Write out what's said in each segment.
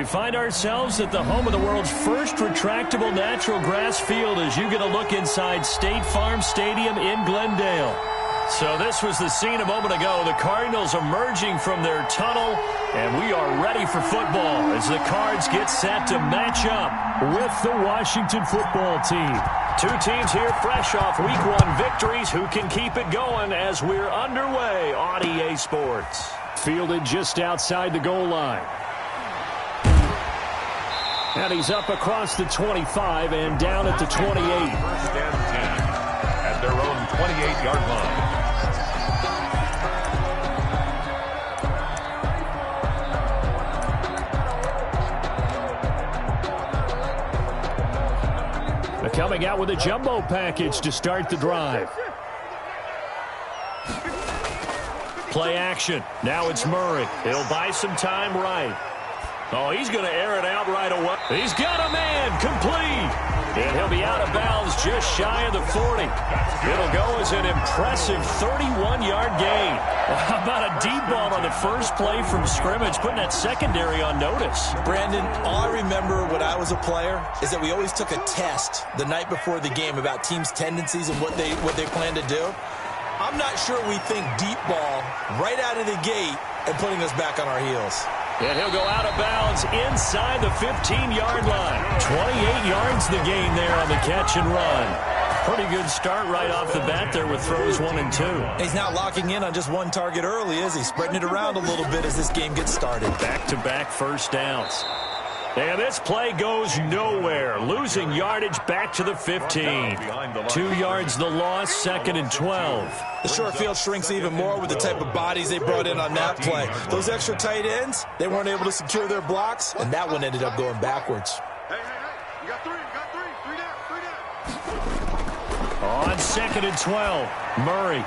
find ourselves at the home of the world's first retractable natural grass field as you get a look inside State Farm Stadium in Glendale. So this was the scene a moment ago. The Cardinals emerging from their tunnel, and we are ready for football as the Cards get set to match up with the Washington football team. Two teams here fresh off Week 1 victories. Who can keep it going as we're underway on EA Sports? Fielded just outside the goal line. And he's up across the 25 and down at the 28. First and 10 at their own 28-yard line. They're coming out with a jumbo package to start the drive. Play action. Now it's Murray. He'll buy some time right. Oh, he's going to air it out right away. He's got a man complete. And he'll be out of bounds just shy of the 40. It'll go as an impressive 31-yard gain. Well, how about a deep ball on the first play from scrimmage, putting that secondary on notice? Brandon, all I remember when I was a player is that we always took a test the night before the game about teams' tendencies and what they plan to do. I'm not sure we think deep ball right out of the gate and putting us back on our heels. And he'll go out of bounds inside the 15-yard line. 28 yards the gain there on the catch and run. Pretty good start right off the bat there with throws 1 and 2. He's not locking in on just one target early, is he? Spreading it around a little bit as this game gets started. Back-to-back first downs. And this play goes nowhere. Losing yardage back to the 15. 2 yards the loss, 2nd and 12. The short field shrinks even more with the type of bodies they brought in on that play. Those extra tight ends, they weren't able to secure their blocks, and that one ended up going backwards. Hey, you got three. Three down. On 2nd and 12, Murray.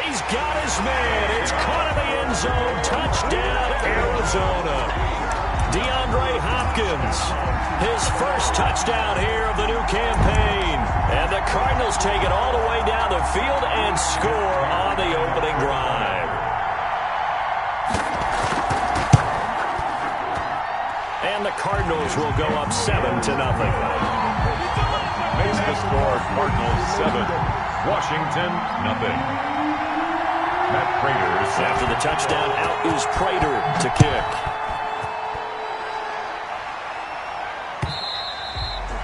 He's got his man. It's caught in the end zone. Touchdown, Arizona. DeAndre Hopkins, his first touchdown here of the new campaign. And the Cardinals take it all the way down the field and score on the opening drive. And the Cardinals will go up 7-0. Makes the score Cardinals 7, Washington 0. Matt Prater. After the touchdown, out is Prater to kick.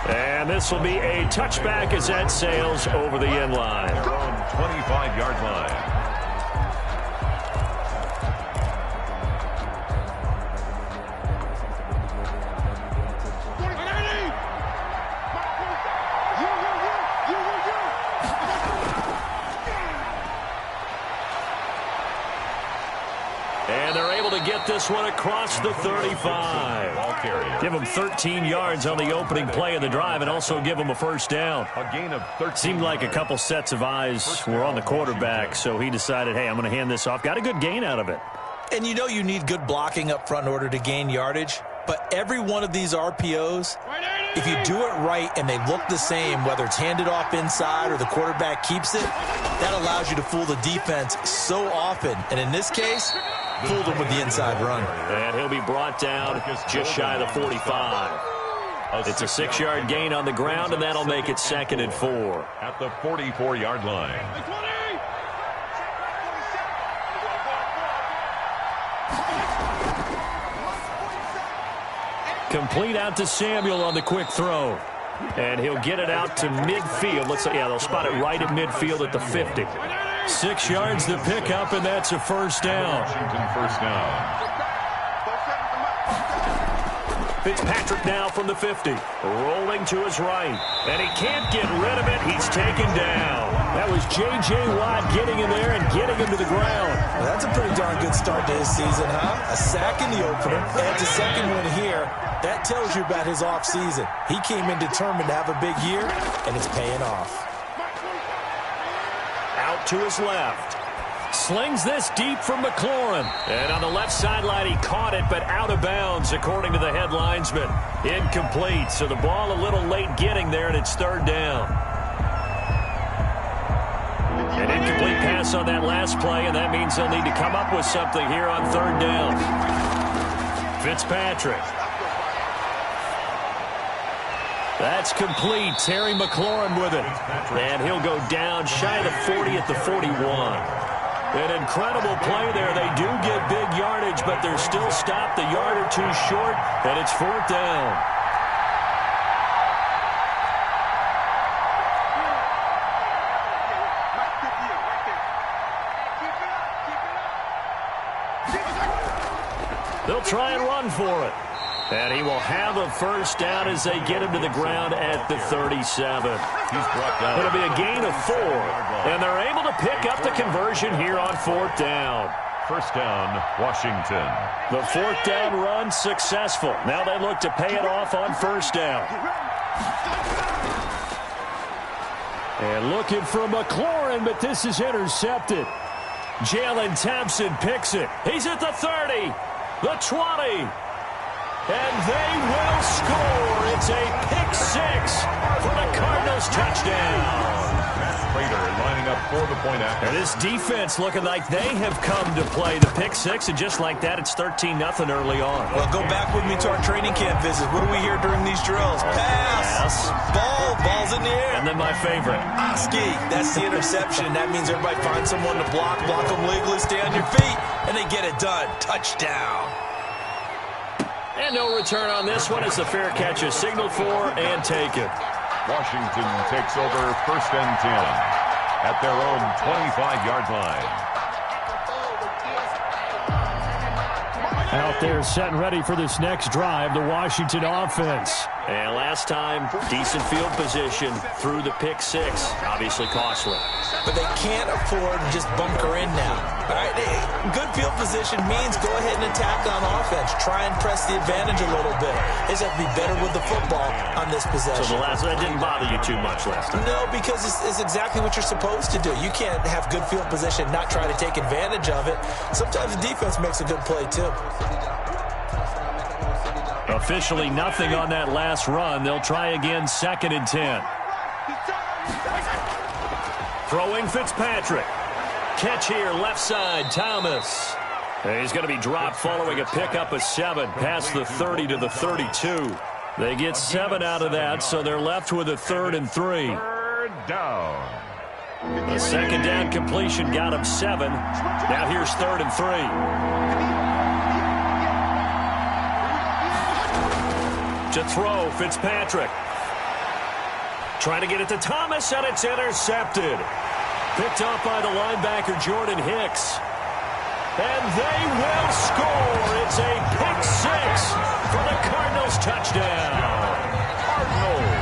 And this will be a touchback as that sails over the end line. 25-yard line. And they're able to get this one across the 35. Give them 13 yards on the opening play of the drive and also give them a first down. A gain of 13. Seemed like a couple sets of eyes were on the quarterback, so he decided, hey, I'm going to hand this off. Got a good gain out of it. And you know you need good blocking up front in order to gain yardage, but every one of these RPOs, if you do it right and they look the same, whether it's handed off inside or the quarterback keeps it, that allows you to fool the defense so often. And in this case, fooled him with the inside run. And he'll be brought down just shy of the 45. It's a 6-yard gain on the ground, and that'll make it 2nd and 4. At the 44-yard line. Complete out to Samuel on the quick throw. And he'll get it out to midfield. Looks like, yeah, they'll spot it right at midfield at the 50. 6 yards the pickup, and that's a first down. Washington first down. Fitzpatrick now from the 50. Rolling to his right. And he can't get rid of it. He's taken down. That was J.J. Watt getting in there and getting him to the ground. Well, that's a pretty darn good start to his season, huh? A sack in the opener, adds a second one here. That tells you about his offseason. He came in determined to have a big year, and it's paying off. Out to his left. Slings this deep from McLaurin. And on the left sideline, he caught it, but out of bounds, according to the head linesman. Incomplete, so the ball a little late getting there, and it's third down. An incomplete pass on that last play, and that means they'll need to come up with something here on third down. Fitzpatrick That's complete. Terry McLaurin with it. And he'll go down shy of the 40 at the 41. An incredible play there. They do get big yardage, but they're still stopped a yard or two short, and it's 4th down. They'll try and run for it. And he will have a first down as they get him to the ground at the 37. It'll be a gain of 4. And they're able to pick up the conversion here on 4th down. First down, Washington. The 4th down run successful. Now they look to pay it off on first down. And looking for McLaurin, but this is intercepted. Jalen Thompson picks it. He's at the 30, the 20. And they will score. It's a pick 6 for the Cardinals touchdown. Prater lining up for the point after. And this defense looking like they have come to play the pick 6, and just like that, it's 13-0 early on. Well, go back with me to our training camp visit. What do we hear during these drills? Pass. Ball's in the air. And then my favorite. Oski, that's the interception. That means everybody finds someone to block them legally, stay on your feet, and they get it done. Touchdown. And no return on this one as the fair catch is signaled for and taken. Washington takes over 1st and 10 at their own 25-yard line. Out there set and ready for this next drive, the Washington offense. And last time, decent field position through the pick 6. Obviously costly. But they can't afford to just bunker in now. All right, good field position means go ahead and attack on offense. Try and press the advantage a little bit. They just have to be better with the football on this possession. So that didn't bother you too much last time? No, because it's exactly what you're supposed to do. You can't have good field position, not try to take advantage of it. Sometimes the defense makes a good play, too. Officially nothing on that last run. They'll try again, 2nd and 10. Throwing Fitzpatrick. Catch here, left side, Thomas. And he's going to be dropped following a pickup of 7 past the 30 to the 32. They get 7 out of that, so they're left with a 3rd and 3. 3rd down. The 2nd down completion got him 7. Now here's 3rd and 3. To throw, Fitzpatrick. Trying to get it to Thomas, and it's intercepted. Picked up by the linebacker, Jordan Hicks. And they will score. It's a pick 6 for the Cardinals touchdown. Cardinals.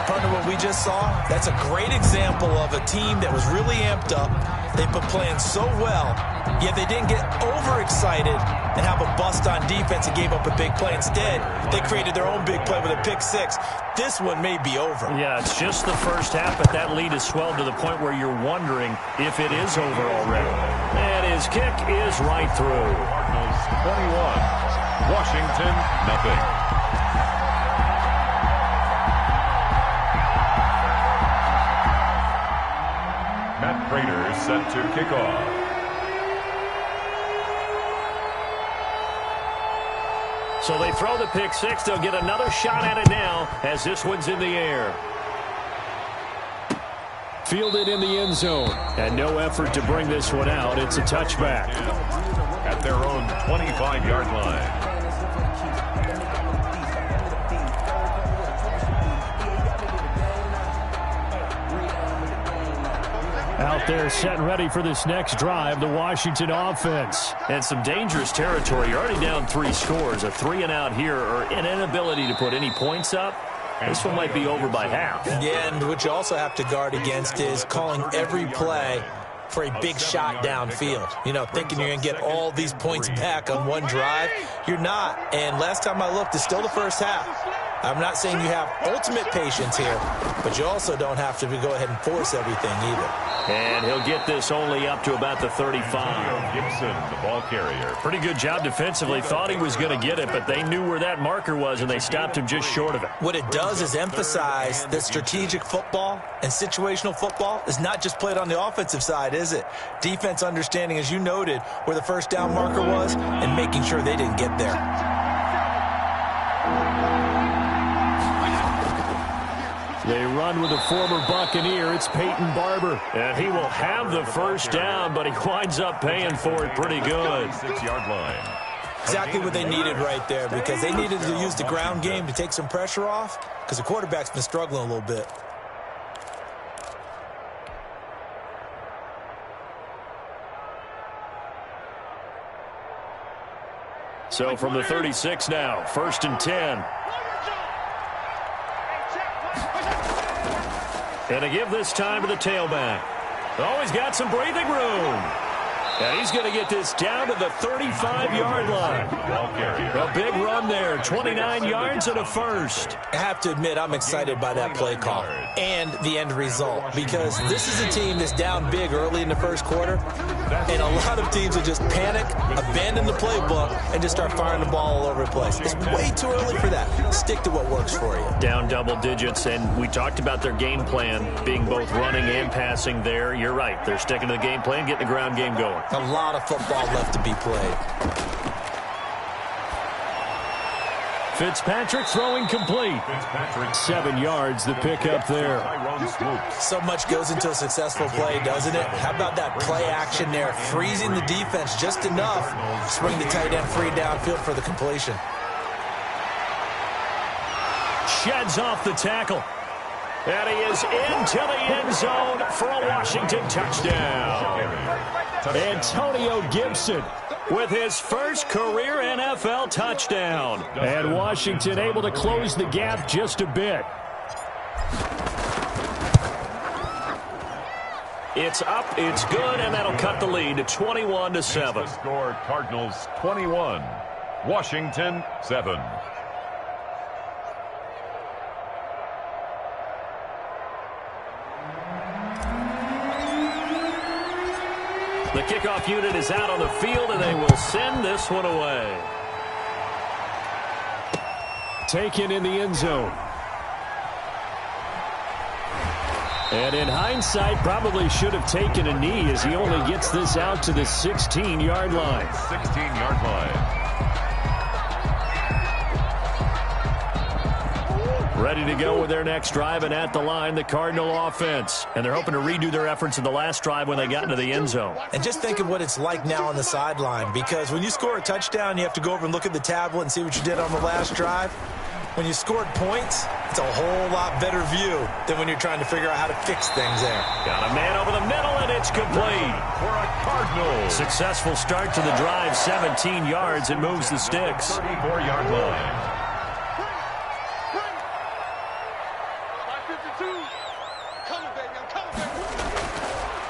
Partner, what we just saw, that's a great example of a team that was really amped up. They've been playing so well, yet they didn't get overexcited and have a bust on defense and gave up a big play. Instead, they created their own big play with a pick 6. This one may be over. Yeah, it's just the first half, but that lead has swelled to the point where you're wondering if it is over already. And his kick is right through. Cardinals 21, Washington nothing. Matt Prater set to kick off. So they throw the pick 6. They'll get another shot at it now as this one's in the air. Fielded in the end zone. And no effort to bring this one out. It's a touchback. At their own 25-yard line. Out there set and ready for this next drive, the Washington offense. And some dangerous territory. You're already down 3 scores. A 3-and-out here, or an inability to put any points up. This one might be over by half. Yeah, and what you also have to guard against is calling every play for a big shot downfield. You know, thinking you're going to get all these points back on one drive. You're not. And last time I looked, it's still the first half. I'm not saying you have ultimate patience here, but you also don't have to go ahead and force everything either. And he'll get this only up to about the 35. Gibson, the ball carrier. Pretty good job defensively. Thought he was going to get it, but they knew where that marker was, and they stopped him just short of it. What it does is emphasize that strategic football and situational football is not just played on the offensive side, is it? Defense understanding, as you noted, where the first down marker was and making sure they didn't get there. They run with a former Buccaneer. It's Peyton Barber. And he will have the first down, but he winds up paying for it pretty good. 6-yard line. Exactly what they needed right there, because they needed to use the ground game to take some pressure off, because the quarterback's been struggling a little bit. So from the 36 now, 1st and 10. And to give this time to the tailback. Oh, he's got some breathing room. And he's going to get this down to the 35-yard line. A big run there, 29 yards and a first. I have to admit, I'm excited by that play call and the end result, because this is a team that's down big early in the first quarter, and a lot of teams will just panic, abandon the playbook, and just start firing the ball all over the place. It's way too early for that. Stick to what works for you. Down double digits, and we talked about their game plan being both running and passing there. You're right. They're sticking to the game plan, getting the ground game going. A lot of football left to be played. Fitzpatrick throwing complete. 7 yards, the pickup there. So much goes into a successful play, doesn't it? How about that play action there, freezing the defense just enough to spring the tight end free downfield for the completion. Sheds off the tackle. And he is into the end zone for a Washington touchdown. Antonio Gibson with his first career NFL touchdown. And Washington able to close the gap just a bit. It's up, it's good, and that'll cut the lead to 21-7. The score, Cardinals 21, Washington 7. The kickoff unit is out on the field, and they will send this one away. Taken in the end zone. And in hindsight, probably should have taken a knee, as he only gets this out to the 16-yard line. 16-yard line. Ready to go with their next drive, and at the line, the Cardinal offense. And they're hoping to redo their efforts in the last drive when they got into the end zone. And just think of what it's like now on the sideline, because when you score a touchdown, you have to go over and look at the tablet and see what you did on the last drive. When you scored points, it's a whole lot better view than when you're trying to figure out how to fix things there. Got a man over the middle, and it's complete. For a Cardinal. Successful start to the drive, 17 yards. It moves the sticks. 34-yard line.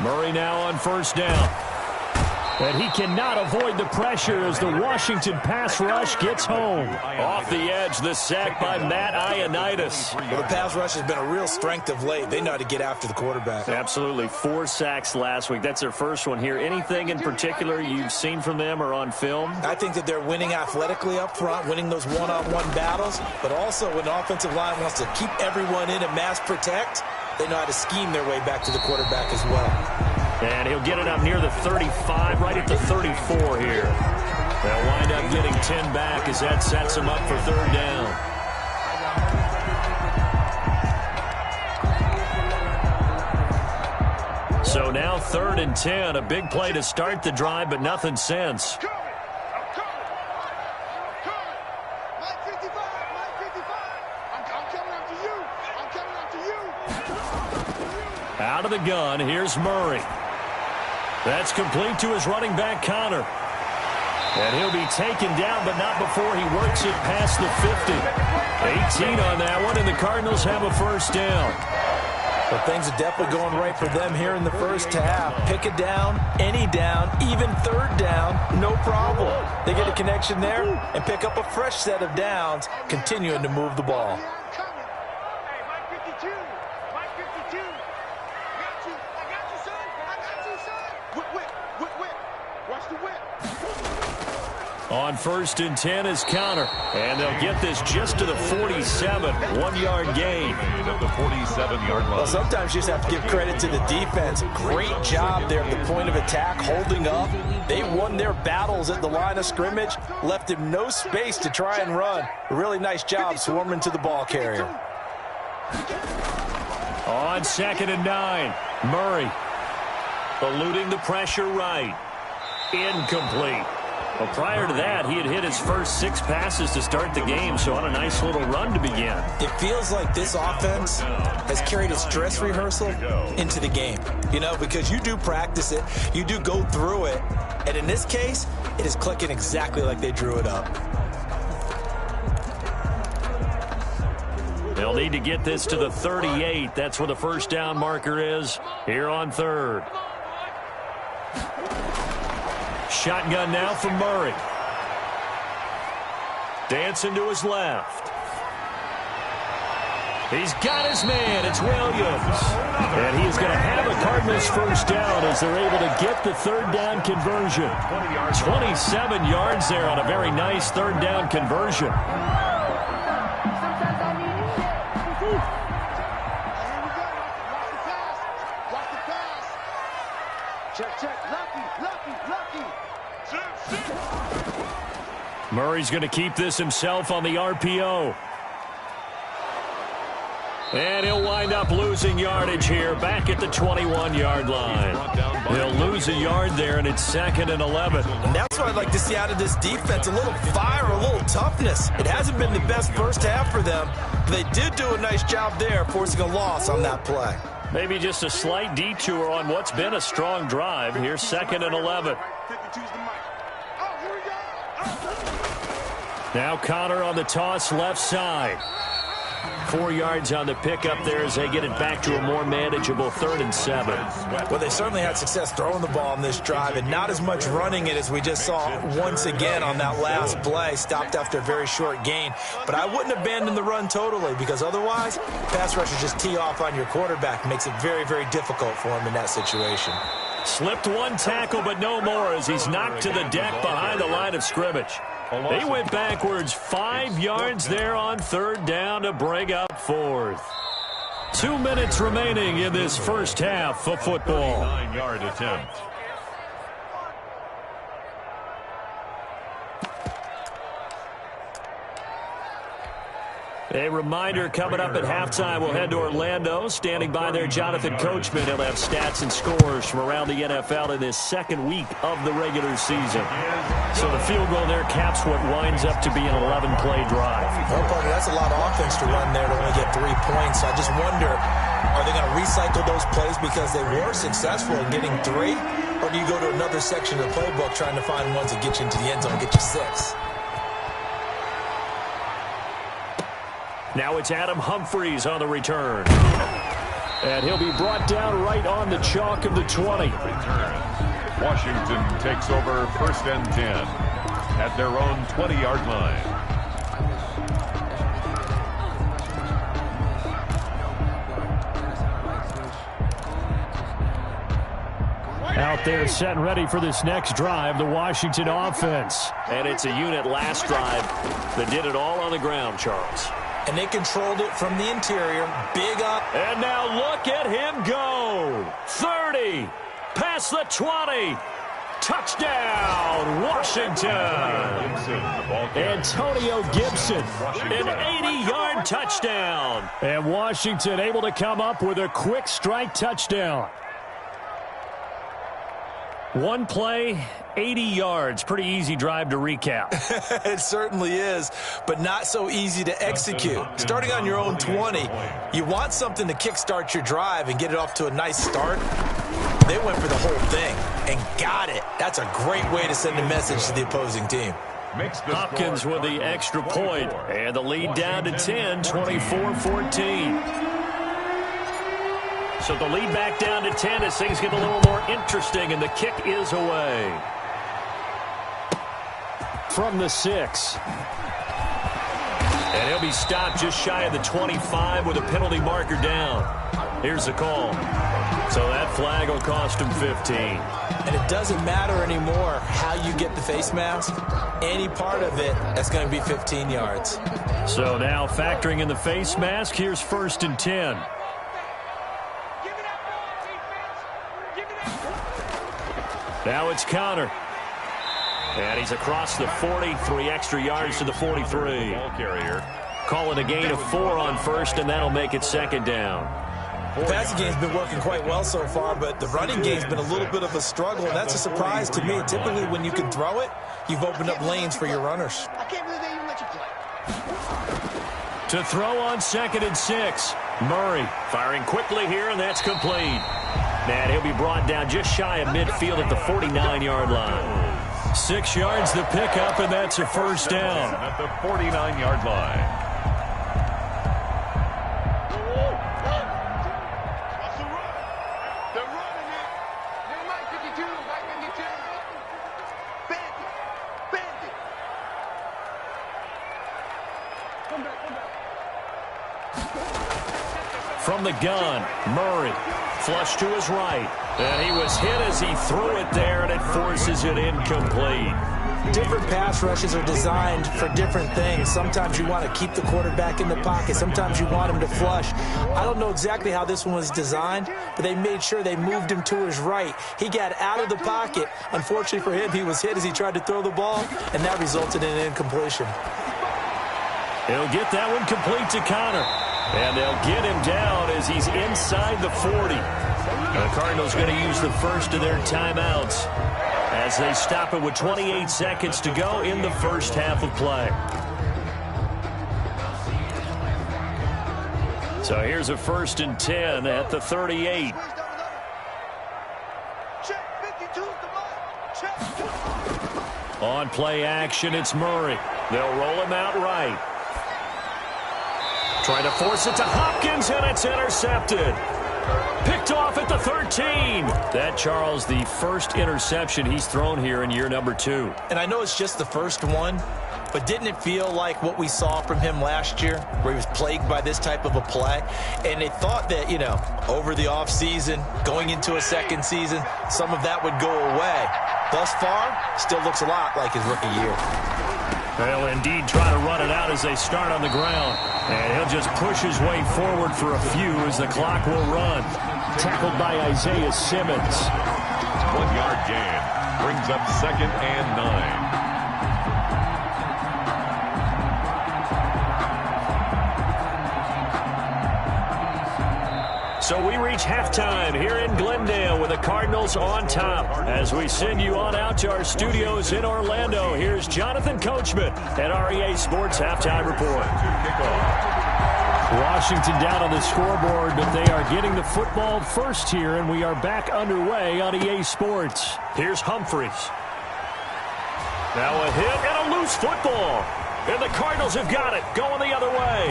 Murray now on first down. And he cannot avoid the pressure as the Washington pass rush gets home. Off the edge, the sack by Matt Ioannidis. Well, the pass rush has been a real strength of late. They know how to get after the quarterback. Absolutely. 4 sacks last week. That's their first one here. Anything in particular you've seen from them or on film? I think that they're winning athletically up front, winning those one-on-one battles, but also when the offensive line wants to keep everyone in and mass protect, they know how to scheme their way back to the quarterback as well. And he'll get it up near the 35, right at the 34 here. They'll wind up getting 10 back as that sets them up for third down. So now 3rd and 10, a big play to start the drive, but nothing since. Out of the gun, here's Murray. That's complete to his running back, Connor. And he'll be taken down, but not before he works it past the 50. 18 on that one, and the Cardinals have a first down. But things are definitely going right for them here in the first half. Pick it down, any down, even third down, no problem. They get a connection there and pick up a fresh set of downs, continuing to move the ball. On 1st and 10 is Connor. And they'll get this just to the 47. 1-yard gain. At the 47-yard line. Well, sometimes you just have to give credit to the defense. Great job there at the point of attack, holding up. They won their battles at the line of scrimmage, left him no space to try and run. A really nice job swarming to the ball carrier. On 2nd and 9, Murray eluding the pressure right. Incomplete. Well, prior to that, he had hit his first 6 passes to start the game, so on a nice little run to begin. It feels like this offense has carried its dress rehearsal into the game, you know, because you do practice it, you do go through it, and in this case, it is clicking exactly like they drew it up. They'll need to get this to the 38. That's where the first down marker is here on 3rd. Shotgun now from Murray. Dancing to his left. He's got his man. It's Williams. And he is going to have a Cardinals first down as they're able to get the 3rd down conversion. 27 yards there on a very nice 3rd down conversion. Murray's going to keep this himself on the RPO. And he'll wind up losing yardage here back at the 21-yard line. He'll lose a yard there, and it's 2nd and 11. And that's what I'd like to see out of this defense, a little fire, a little toughness. It hasn't been the best first half for them, but they did do a nice job there, forcing a loss on that play. Maybe just a slight detour on what's been a strong drive. Here's 2nd and 11. Now Connor on the toss left side. 4 yards on the pickup there as they get it back to a more manageable 3rd and 7. Well, they certainly had success throwing the ball on this drive and not as much running it as we just saw once again on that last play. Stopped after a very short gain. But I wouldn't abandon the run totally because otherwise, pass rushers just tee off on your quarterback. Makes it very, very difficult for him in that situation. Slipped one tackle, but no more as he's knocked to the deck behind the line of scrimmage. They went backwards 5 yards there on 3rd down to bring up 4th. 2 minutes remaining in this first half of football. 9-yard attempt. A reminder coming up at halftime, we'll head to Orlando. Standing by there, Jonathan Coachman. He'll have stats and scores from around the NFL in this 2nd week of the regular season. So the field goal there caps what winds up to be an 11-play drive. Well, Parker, that's a lot of offense to run there to only get 3 points. I just wonder, are they going to recycle those plays because they were successful in getting 3? Or do you go to another section of the playbook trying to find ones that get you into the end zone and get you 6? Now it's Adam Humphries on the return. And he'll be brought down right on the chalk of the 20. Washington takes over 1st and 10 at their own 20-yard line. Out there set and ready for this next drive, the Washington offense. And it's a unit last drive that did it all on the ground, Charles. And they controlled it from the interior. Big up. And now look at him go. 30. Past the 20. Touchdown, Washington. Antonio Gibson, an 80-yard touchdown. And Washington able to come up with a quick strike touchdown. One play, 80 yards. Pretty easy drive to recap. It certainly is, but not so easy to execute. Starting on your own 20, you want something to kickstart your drive and get it off to a nice start. They went for the whole thing and got it. That's a great way to send a message to the opposing team. Hopkins with the extra point, and the lead down to 10, 24-14. So the lead back down to 10 as things get a little more interesting, and the kick is away. From the 6. And he'll be stopped just shy of the 25 with a penalty marker down. Here's the call. So that flag will cost him 15. And it doesn't matter anymore how you get the face mask. Any part of it, that's going to be 15 yards. So now factoring in the face mask, here's 1st and 10. Now it's Connor. And he's across the 40, 3 extra yards to the 43. Ball carrier. call it a gain of 4 on first, and that'll make it second down. The passing game's been working quite well so far, but the running game's been a little bit of a struggle, and that's a surprise to me. Typically, when you can throw it, you've opened up lanes for your runners. I can't believe they even let you play. To throw on 2nd and 6. Murray firing quickly here, and that's complete. And he'll be brought down just shy of midfield at the 49-yard line. 6 yards the pickup, and that's a first down. At the 49-yard line. From the gun, Murray, flush to his right. And he was hit as he threw it there, and it forces it incomplete. Different pass rushes are designed for different things. Sometimes you want to keep the quarterback in the pocket. Sometimes you want him to flush. I don't know exactly how this one was designed, but they made sure they moved him to his right. He got out of the pocket. Unfortunately for him, he was hit as he tried to throw the ball, and that resulted in an incompletion. He'll get that one complete to Connor. And they'll get him down as he's inside the 40. The Cardinals going to use the first of their timeouts as they stop it with 28 seconds to go in the first half of play. So here's a 1st and 10 at the 38. On play action, it's Murray. They'll roll him out right. Trying to force it to Hopkins, and it's intercepted. Picked off at the 13. That, Charles, the first interception he's thrown here in year number 2. And I know it's just the first one, but didn't it feel like what we saw from him last year, where he was plagued by this type of a play? And they thought that, you know, over the offseason, going into a second season, some of that would go away. Thus far, still looks a lot like his rookie year. They'll indeed try to run it out as they start on the ground. And he'll just push his way forward for a few as the clock will run. Tackled by Isaiah Simmons. 1-yard gain. Brings up 2nd and 9. So we reach halftime here in Glendale with the Cardinals on top. As we send you on out to our studios in Orlando, here's Jonathan Coachman at REA Sports Halftime Report. Washington down on the scoreboard, but they are getting the football first here, and we are back underway on EA Sports. Here's Humphries. Now a hit and a loose football. And the Cardinals have got it, going the other way.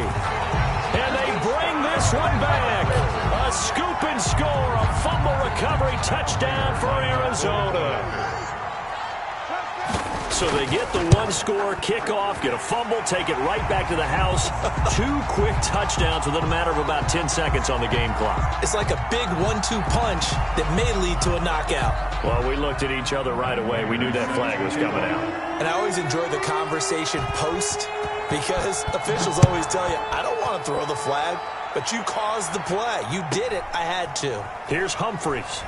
And they bring this one back. A scoop and score, a fumble recovery touchdown for Arizona. So they get the one-score kickoff, get a fumble, take it right back to the house. 2 quick touchdowns within a matter of about 10 seconds on the game clock. It's like a big 1-2 punch that may lead to a knockout. Well, we looked at each other right away. We knew that flag was coming out. And I always enjoy the conversation post, because officials always tell you, I don't want to throw the flag, but you caused the play. You did it. I had to. Here's Humphries.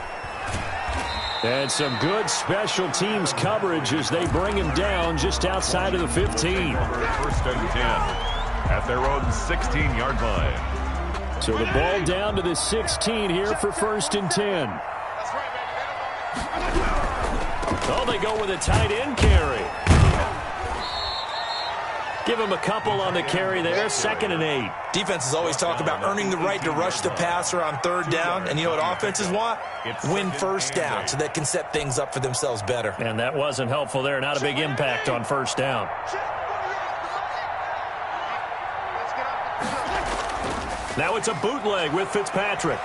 And some good special teams coverage as they bring him down just outside of the 15. 1st and 10 at their own 16-yard line. So the ball down to the 16 here for 1st and 10. Oh, they go with a tight end carry. Give him a couple on the carry there. 2nd and 8. Defenses always talk about earning the right to rush the passer on 3rd down. And you know what offenses want? Win 1st down so they can set things up for themselves better. And that wasn't helpful there. Not a big impact on 1st down. Now it's a bootleg with Fitzpatrick.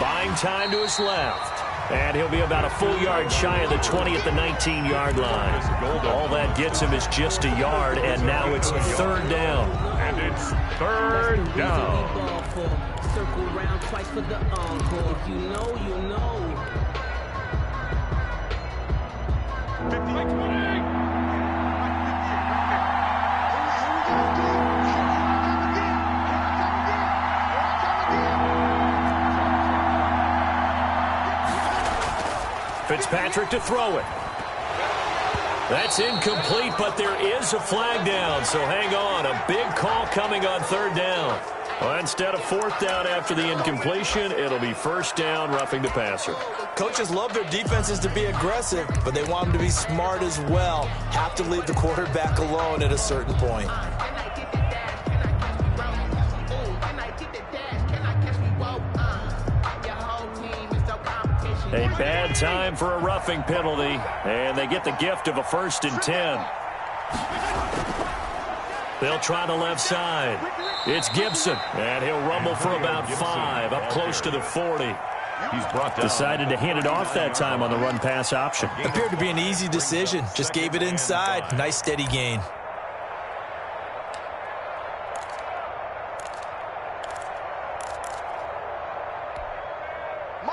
Buying time to his left. And he'll be about a full yard shy of the 20 at the 19-yard line. All that gets him is just a yard, and now it's 3rd down. And it's 3rd down. Circle round twice for the encore. You know, you know. 50. Fitzpatrick to throw it. That's incomplete, but there is a flag down, so hang on. A big call coming on third down. Well, instead of fourth down after the incompletion, it'll be first down, roughing the passer. Coaches love their defenses to be aggressive, but they want them to be smart as well. Have to leave the quarterback alone at a certain point. A bad time for a roughing penalty, and they get the gift of a 1st and 10. They'll try the left side. It's Gibson, and he'll rumble for about 5, up close to the 40. He's brought down. Decided to hand it off that time on the run-pass option. Appeared to be an easy decision. Just gave it inside. Nice steady gain.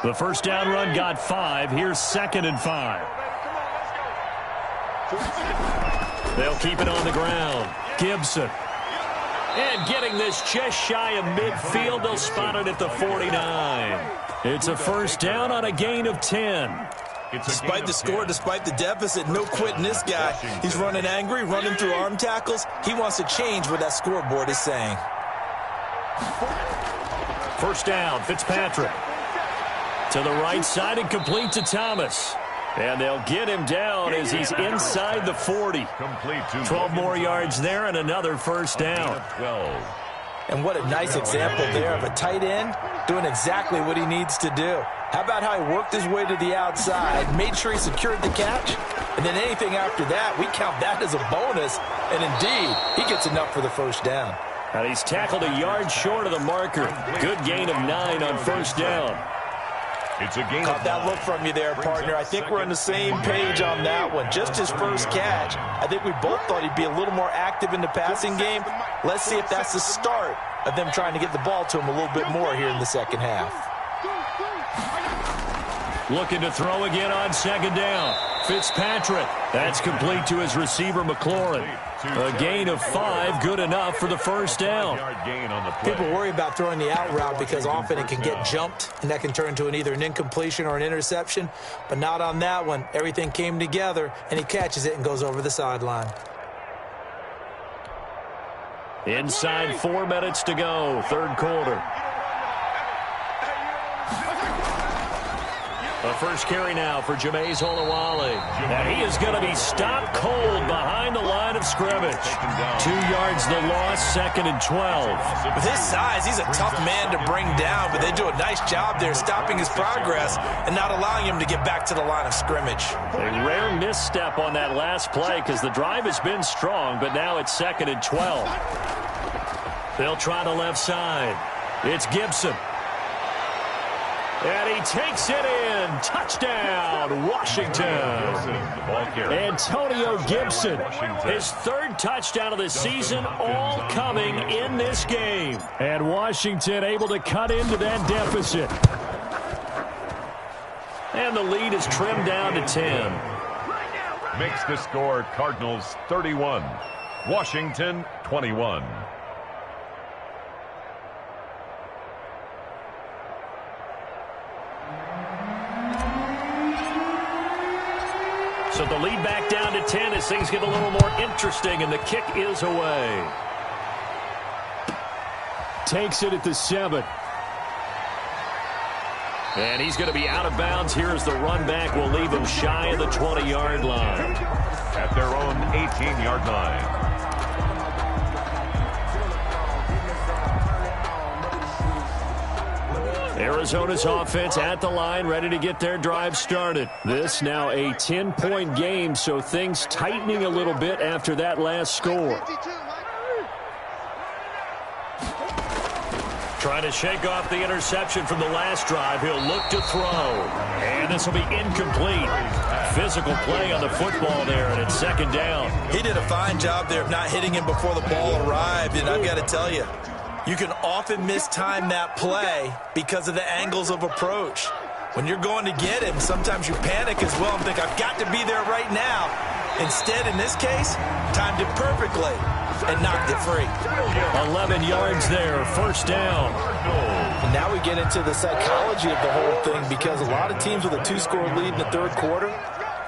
The first down run got 5. Here's 2nd and 5. They'll keep it on the ground. Gibson. And getting this just shy of midfield, they'll spot it at the 49. It's a first down on a gain of 10. Despite the score, despite the deficit, no quitting this guy. He's running angry, running through arm tackles. He wants to change what that scoreboard is saying. First down, Fitzpatrick. To the right side and complete to Thomas. And they'll get him down as he's inside the 40. 12 more yards there and another first down. And what a nice example there of a tight end doing exactly what he needs to do. How about how he worked his way to the outside, made sure he secured the catch, and then anything after that, we count that as a bonus. And indeed, he gets enough for the first down. And he's tackled a yard short of the marker. Good gain of 9 on first down. It's a gain. Caught that look from you there, partner. I think we're on the same page on that one. Just his first catch. I think we both thought he'd be a little more active in the passing game. Let's see if that's the start of them trying to get the ball to him a little bit more here in the second half. Looking to throw again on second down. Fitzpatrick. That's complete to his receiver, McLaurin. A gain of 5, good enough for the first down. People worry about throwing the out route because often it can get jumped, and that can turn into either an incompletion or an interception. But not on that one. Everything came together, and he catches it and goes over the sideline. Inside 4 minutes to go, third quarter. The first carry now for Jameis Olawale. And he is going to be stopped cold behind the line of scrimmage. 2 yards the loss, 2nd and 12. With his size, he's a tough man to bring down, but they do a nice job there stopping his progress and not allowing him to get back to the line of scrimmage. A rare misstep on that last play because the drive has been strong, but now it's 2nd and 12. They'll try the left side. It's Gibson. And he takes it in. Touchdown, Washington. Antonio Gibson, his 3rd touchdown of the season, all coming in this game. And Washington able to cut into that deficit. And the lead is trimmed down to 10. Makes the score Cardinals 31, Washington 21. So the lead back down to 10 as things get a little more interesting, and the kick is away. Takes it at the 7. And he's going to be out of bounds here as the run back will leave him shy of the 20-yard line. At their own 18-yard line. Arizona's offense at the line, ready to get their drive started. This now a 10-point game, so things tightening a little bit after that last score. Trying to shake off the interception from the last drive. He'll look to throw. And this will be incomplete. Physical play on the football there, and it's 2nd down. He did a fine job there of not hitting him before the ball arrived, and I've got to tell you, you can often mistime that play because of the angles of approach. When you're going to get him, sometimes you panic as well and think, I've got to be there right now. Instead, in this case, timed it perfectly and knocked it free. 11 yards there, first down. And now we get into the psychology of the whole thing because a lot of teams with a 2-score lead in the 3rd quarter,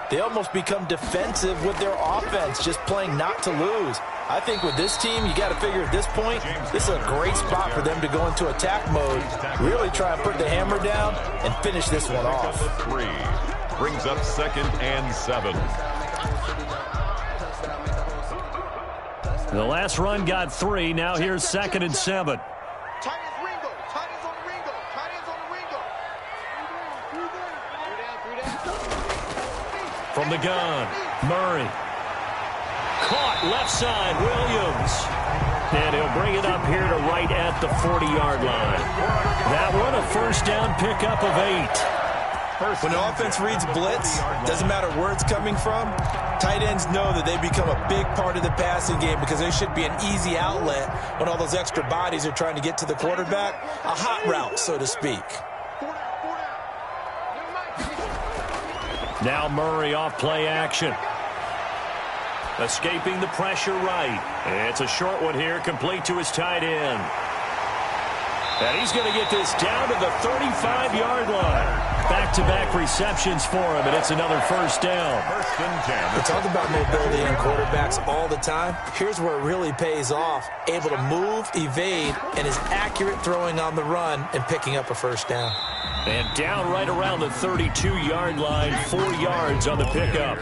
they almost become defensive with their offense, just playing not to lose. I think with this team, you got to figure at this point, this is a great spot for them to go into attack mode, really try and put the hammer down and finish this one off. 3 brings up 2nd and 7. The last run got 3. Now here's 2nd and 7. From the gun, Murray. Caught left side, Williams. And he'll bring it up here to right at the 40-yard line. That one a first down pickup of 8. When the offense reads blitz, doesn't matter where it's coming from, tight ends know that they become a big part of the passing game because they should be an easy outlet when all those extra bodies are trying to get to the quarterback. A hot route, so to speak. Now Murray off play action. Escaping the pressure right. It's a short one here, complete to his tight end. And he's going to get this down to the 35-yard line. Back-to-back receptions for him, and it's another first down. First and 10. We talk about mobility in quarterbacks all the time. Here's where it really pays off. Able to move, evade, and is accurate throwing on the run and picking up a first down. And down right around the 32-yard line, 4 yards on the pickup.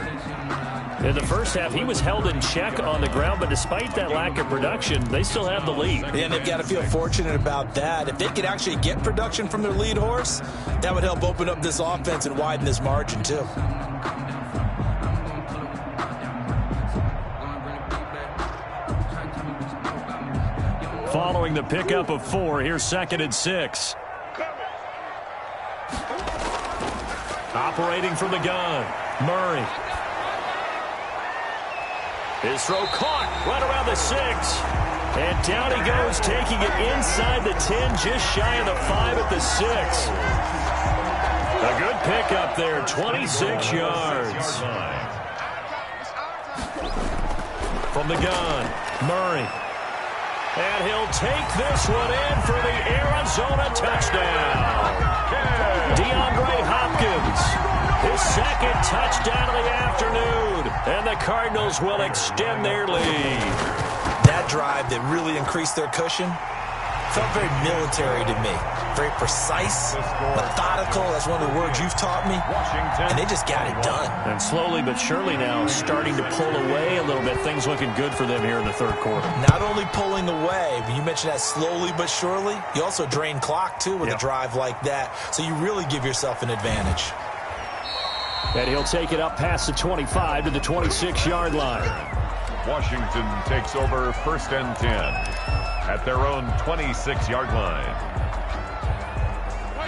In the first half, he was held in check on the ground, but despite that lack of production, they still have the lead. And they've got to feel fortunate about that. If they could actually get production from their lead horse, that would help open up this offense and widen this margin, too. Following the pickup of 4, here's 2nd and 6. Operating from the gun, Murray. His throw caught right around the 6. And down he goes, taking it inside the 10, just shy of the 5 at the 6. A good pickup there, 26 yards. From the gun, Murray. And he'll take this one in for the Arizona touchdown. DeAndre Hopkins, his 2nd touchdown of the afternoon. And the Cardinals will extend their lead. That drive that really increased their cushion felt very military to me. Very precise, methodical. That's one of the words you've taught me. And they just got it done. And slowly but surely now starting to pull away a little bit. Things looking good for them here in the third quarter. Not only pulling away, but you mentioned that slowly but surely. You also drain clock, too, with a drive like that. So you really give yourself an advantage. And he'll take it up past the 25 to the 26-yard line. Washington takes over 1st and 10 at their own 26-yard line.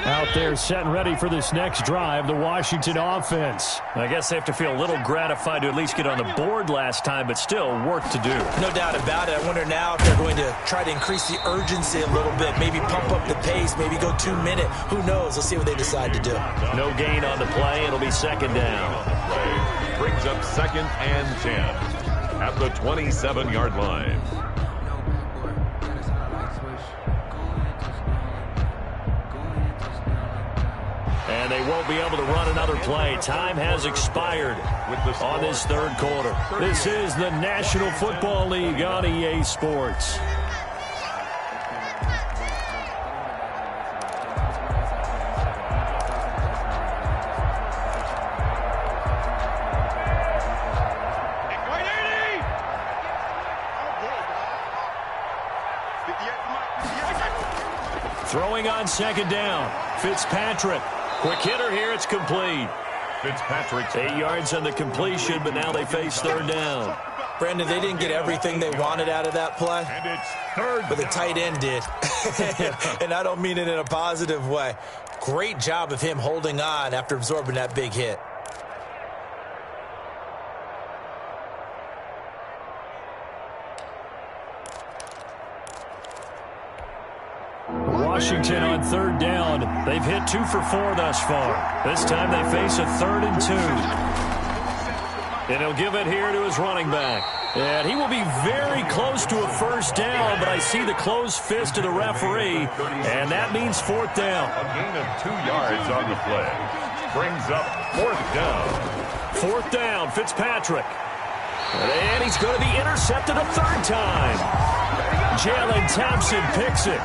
Out there set and ready for this next drive, the Washington offense. I guess they have to feel a little gratified to at least get on the board last time, but still work to do. No doubt about it. I wonder now if they're going to try to increase the urgency a little bit, maybe pump up the pace, maybe go 2-minute. Who knows? Let's see what they decide to do. No gain on the play. It'll be 2nd down. Brings up 2nd and 10 at the 27-yard line. And they won't be able to run another play. Time has expired on this third quarter. This is the National Football League on EA Sports. Throwing on 2nd down. Fitzpatrick. Quick hitter here, it's complete. Fitzpatrick's 8 yards on the completion, but now they face 3rd down. Brandon, they didn't get everything they wanted out of that play, and it's 3rd. but the tight end did. And I don't mean it in a positive way. Great job of him holding on after absorbing that big hit. Washington on 3rd down. They've hit 2 for 4 thus far. This time they face a 3rd and 2. And he'll give it here to his running back. And he will be very close to a first down, but I see the closed fist of the referee, and that means 4th down. A gain of 2 yards on the play. Brings up 4th down. 4th down, Fitzpatrick. And he's going to be intercepted a 3rd time. Jalen Thompson picks it.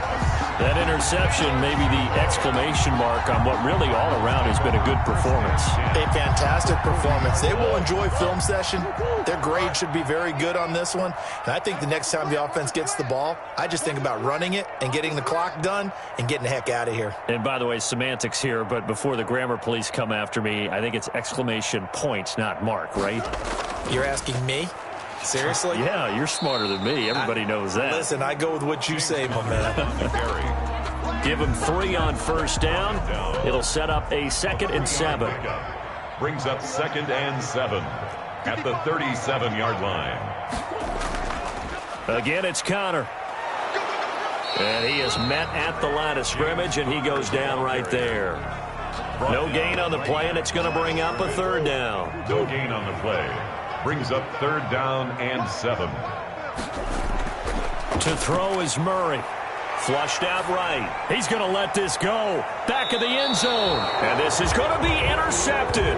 That interception may be the exclamation mark on what really all around has been a good performance. A fantastic performance. They will enjoy film session. Their grade should be very good on this one. And I think the next time the offense gets the ball, I just think about running it and getting the clock done and getting the heck out of here. And by the way, semantics here, but before the grammar police come after me, I think it's exclamation point, not mark, right? You're asking me? Seriously? Yeah, you're smarter than me. Everybody knows that. Listen, I go with what you say, my man. Give him 3 on 1st down. It'll set up a 2nd and 7. Brings up 2nd and 7 at the 37-yard line. Again, it's Connor. And he is met at the line of scrimmage, and he goes down right there. No gain on the play, and it's going to bring up a 3rd down. No gain on the play. Brings up 3rd down and 7. To throw is Murray. Flushed out right. He's going to let this go. Back of the end zone. And this is going to be intercepted.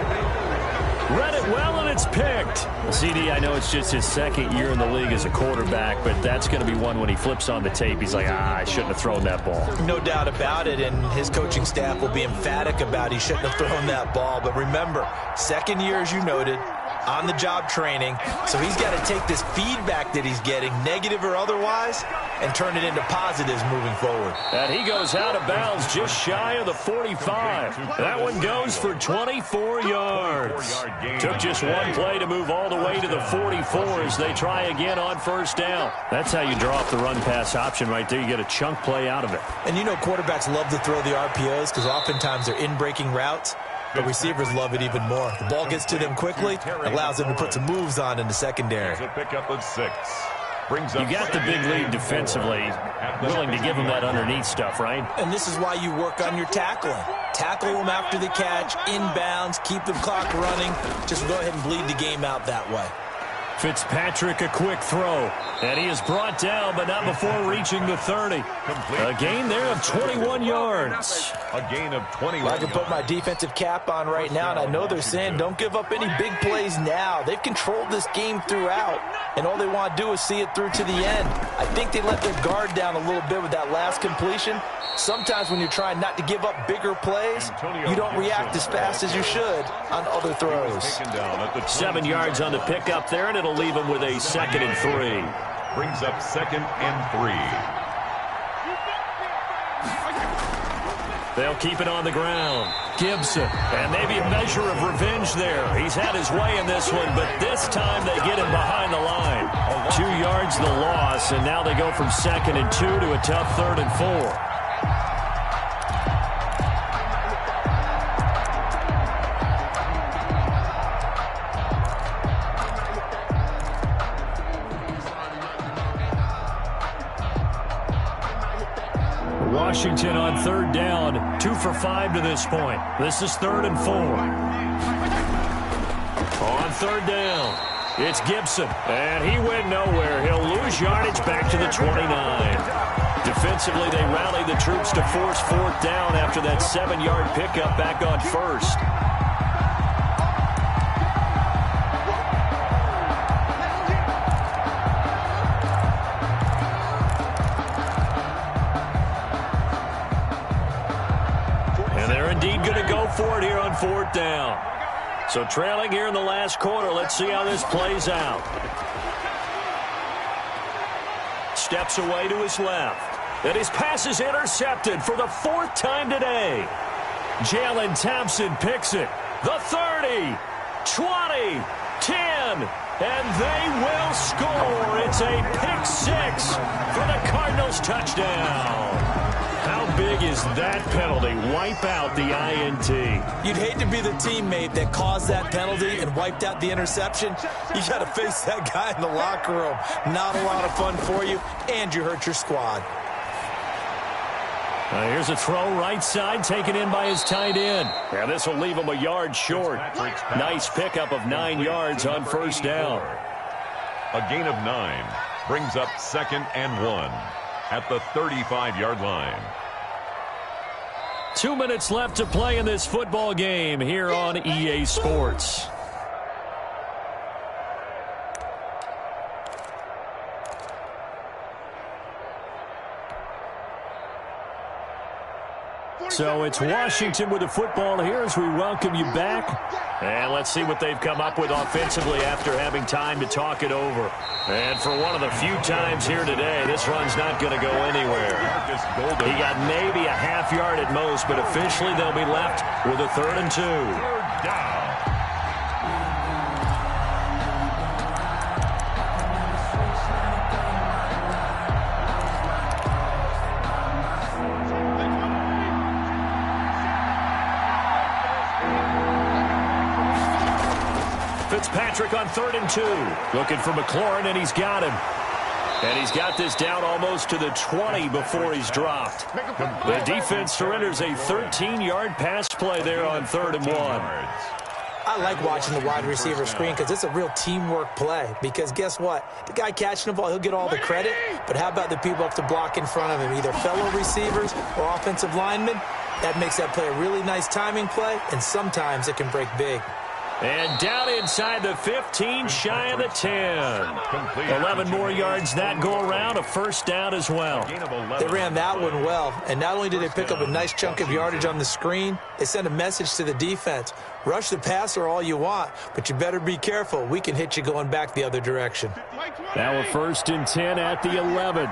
Read it well, and it's picked. CD, I know it's just his 2nd year in the league as a quarterback, but that's going to be one when he flips on the tape. He's like, I shouldn't have thrown that ball. No doubt about it, and his coaching staff will be emphatic about he shouldn't have thrown that ball. But remember, 2nd year, as you noted, on-the-job training, so he's got to take this feedback that he's getting, negative or otherwise, and turn it into positives moving forward. And he goes out of bounds just shy of the 45. That one goes for 24 yards. Took just one play to move all the way to the 44 as they try again on 1st down. That's how you draw up the run-pass option right there. You get a chunk play out of it. And you know quarterbacks love to throw the RPOs because oftentimes they're in-breaking routes. But receivers love it even more. The ball gets to them quickly, allows them to put some moves on in the secondary. A pickup of 6. You got the big lead defensively, willing to give them that underneath stuff, right? And this is why you work on your tackling. Tackle them after the catch, inbounds, keep the clock running. Just go ahead and bleed the game out that way. Fitzpatrick, a quick throw. And he is brought down, but not before reaching the 30. A gain there of 21 yards. A gain of 21. I can put my defensive cap on right now, and I know they're saying don't give up any big plays now. They've controlled this game throughout, and all they want to do is see it through to the end. I think they let their guard down a little bit with that last completion. Sometimes when you're trying not to give up bigger plays, you don't react as fast as you should on other throws. 7 yards on the pickup there, and it'll leave him with a 2nd and 3. Brings up 2nd and 3. They'll keep it on the ground. Gibson, and maybe a measure of revenge there. He's had his way in this one, but this time they get him behind the line. 2 yards the loss, and now they go from 2nd and 2 to a tough 3rd and 4. Washington on 3rd down, 2 for 5 to this point. This is 3rd and 4. On 3rd down, it's Gibson, and he went nowhere. He'll lose yardage back to the 29. Defensively, they rallied the troops to force 4th down after that 7-yard pickup back on 1st. For it here on 4th down. So trailing here in the last quarter. Let's see how this plays out. Steps away to his left. And his pass is intercepted for the 4th time today. Jalen Thompson picks it. The 30, 20, 10, and they will score. It's a pick 6 for the Cardinals touchdown. How big is that penalty? Wipe out the INT. You'd hate to be the teammate that caused that penalty and wiped out the interception. You got to face that guy in the locker room. Not a lot of fun for you, and you hurt your squad. Here's a throw right side taken in by his tight end. Yeah, this will leave him a yard short. Nice pickup of 9 yards on 1st down. A gain of 9 brings up 2nd and 1 at the 35-yard line. 2 minutes left to play in this football game here on EA Sports. So it's Washington with the football here as we welcome you back. And let's see what they've come up with offensively after having time to talk it over. And for one of the few times here today, this run's not going to go anywhere. He got maybe a half yard at most, but officially they'll be left with a 3rd and 2. Third down. Fitzpatrick on 3rd and 2. Looking for McLaurin, and he's got him. And he's got this down almost to the 20 before he's dropped. The defense surrenders a 13-yard pass play there on 3rd and 1. I like watching the wide receiver screen because it's a real teamwork play. Because guess what? The guy catching the ball, he'll get all the credit. But how about the people up to block in front of him, either fellow receivers or offensive linemen? That makes that play a really nice timing play, and sometimes it can break big. And down inside the 15, shy of the 10. 11 more yards that go around, a 1st down as well. They ran that one well, and not only did they pick up a nice chunk of yardage on the screen, they sent a message to the defense. Rush the passer all you want, but you better be careful. We can hit you going back the other direction. Now a 1st and 10 at the 11.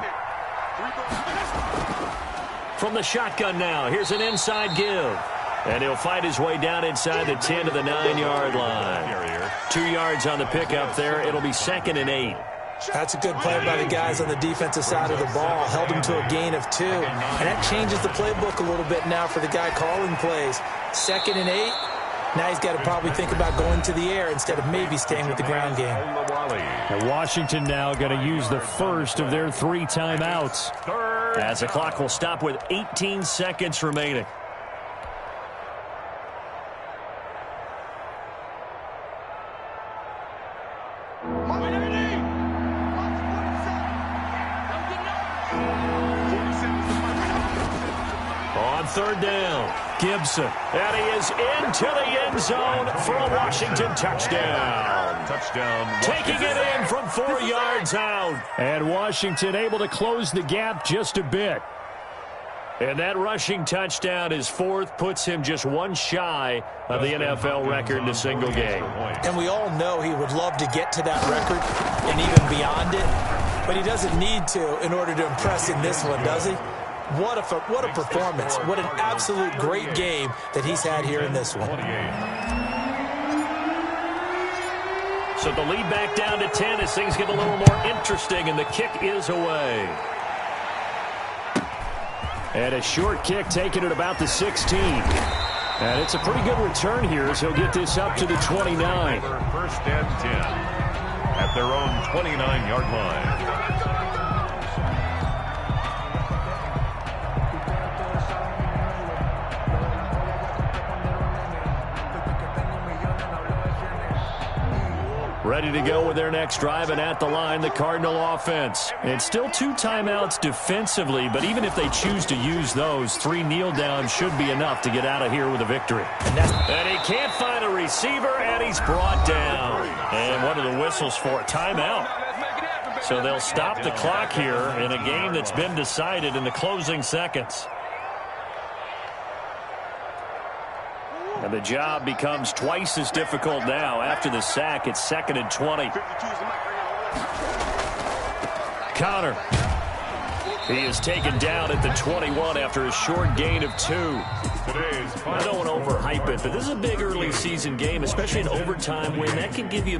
From the shotgun now, here's an inside give. And he'll fight his way down inside the 10 to the 9-yard line. 2 yards on the pickup there. It'll be 2nd and 8. That's a good play by the guys on the defensive side of the ball. Held him to a gain of 2. And that changes the playbook a little bit now for the guy calling plays. 2nd and 8. Now he's got to probably think about going to the air instead of maybe staying with the ground game. And Washington now going to use the first of their 3 timeouts. As the clock will stop with 18 seconds remaining. On 3rd down, Gibson. And he is into the end zone for a Washington touchdown. Taking it in from 4 yards out. And Washington able to close the gap just a bit. And that rushing touchdown, his 4th, puts him just 1 shy of the NFL record in a single game. And we all know he would love to get to that record and even beyond it. But he doesn't need to in order to impress in this one, does he? What a performance. What an absolute great game that he's had here in this one. So the lead back down to 10 as things get a little more interesting, and the kick is away. And a short kick taken at about the 16. And it's a pretty good return here as he'll get this up to the 29. 1st and 10 at their own 29-yard line. Ready to go with their next drive, and at the line, the Cardinal offense. And still 2 timeouts defensively, but even if they choose to use those, 3 kneel downs should be enough to get out of here with a victory. And he can't find a receiver, and he's brought down. And what are the whistles for? Timeout. So they'll stop the clock here in a game that's been decided in the closing seconds. And the job becomes twice as difficult now. After the sack, it's 2nd and 20. Connor. He is taken down at the 21 after a short gain of 2. I don't want to overhype it, but this is a big early season game, especially an overtime win. That can give you